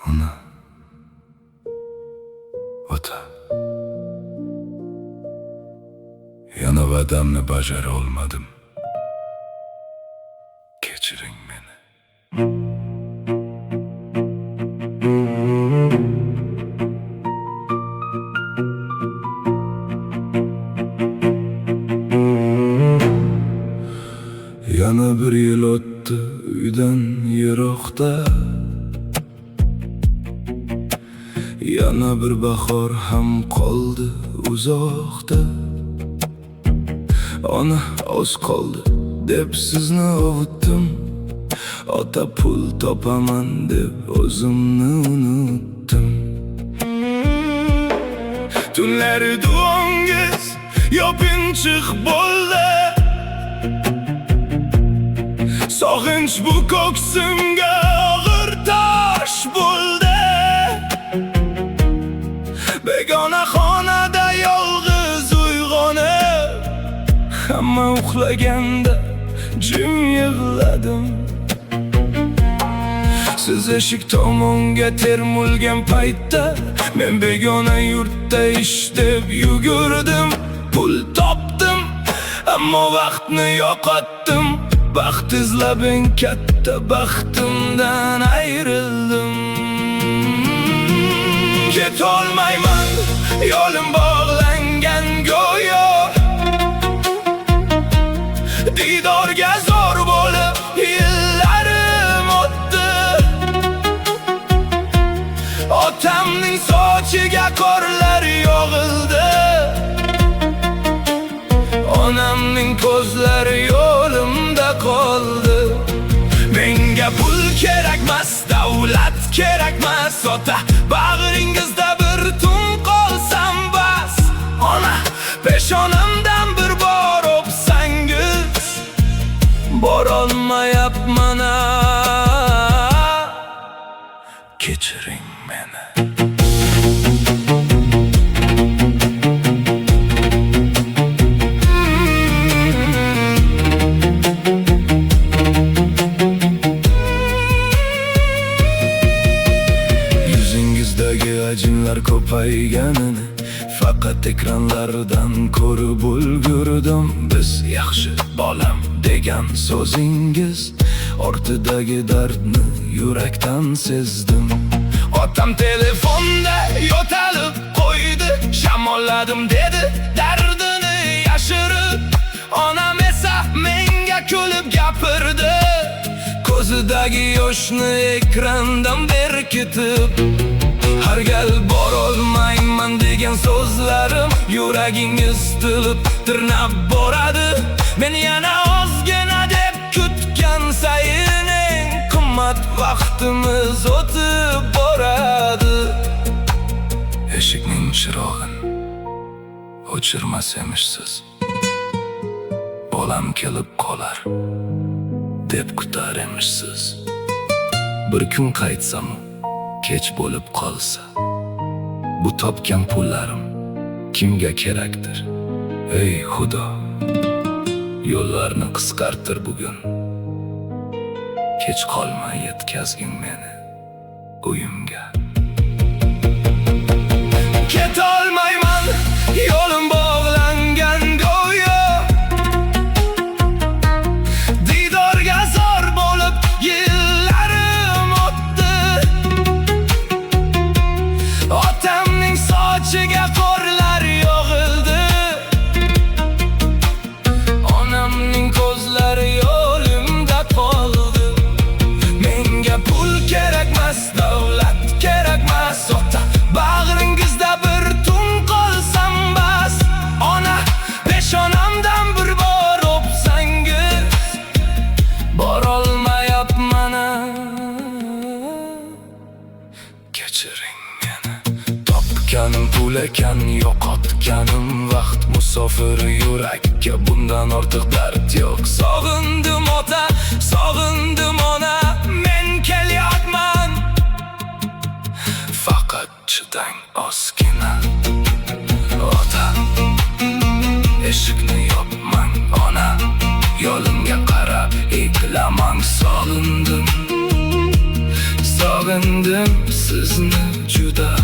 Ona, ota, yana va'damni bajara olmadim. Kechiring meni. Yana bir yil o'tdi uydan yiroqda. Yana bir bahor ham qoldi uzoqda. Ona oz qoldi deb sizni ovutdim. Ota pul topaman deb o'zimni unutdim. Tunlari duongiz yopinchiq bo'ldi. Sog'inch bu ko'ksimga og'ir tosh bo'ldi. Begona xonada yolg'iz uyg'onib, hamma uxlaganda jim yig'ladim. Siz eshik tomonga termulgan paytda men begona yurtda ish deb yugurdim. Pul topdim, ammo vaqtni yo'qotdim. Baxt izlab eng katta baxtimdan ayrildim. Ketolmayman, yo'lim bog'langan go'yo. Didorga zor bo'lib yillarim o'tdi. Otamning sochiga qorlar yog'ildi. Onamning ko'zlari yo'limda qoldi. Menga pul kerakmas, davlat kerakmas, ota bag'ringizda bir tun qolsam bas. Ona peshonamdan bir bor o'psangiz, borolmayapman. Kechiring meni. Ajinlar ko'payganini faqat ekranlardan ko'rib ulgurdim. Biz yaxshi bolam degan so'zingiz ortidagi dardni yurakdan sezdim. Otam telefonda yo'talib qo'ydi. Shamolladim dedi dardini yashirib. Onam esa menga kulib gapirdi. Ko'zidagi yoshni ekrandan berkitib. Har gal borolmayman degan so'zlarim yuragingiz tilib tirnab boradi. Men yana ozgina deb kutgan sayin eng qimmat vaqtimiz o'tib boradi. Eshikning chirog'in o'chirmas emishsiz. Bolam kelib qolar deb kutar emishsiz. Bir kun qaytsam kech bo'lib qolsa, bu topgan pullarim kimga kerakdir? Ey Xudo, yo'llarni qisqartir bugun. Kech qolmay yetkazgin meni uyimga. Ketolmayman, yo'lim bog'langan go'yo. Didorga zor bo'lib yillarim o'tdi. Otamning sochiga qorlar yog'ildi. Onamning ko'zlari yo'limda qoldi. Menga pul kerakmas, davlat kerakmas, ota bag'ringizda bir tun qolsam bas. Ona peshonamdan bir bor o'psangiz, borolmayapman. Kechiring meni. Topganim pul ekan, yo'qotganim vaqt. Musofir yurakka bundan ortiq dard yo'q. Sog'indim ota, sog'indim ona, men kelyapman. Faqat chidang ozgina. Ota, eshikni yopmang. Ona, yo'limga qarab egilamang. Sog'indim, sog'indim. sevindim sizni juda.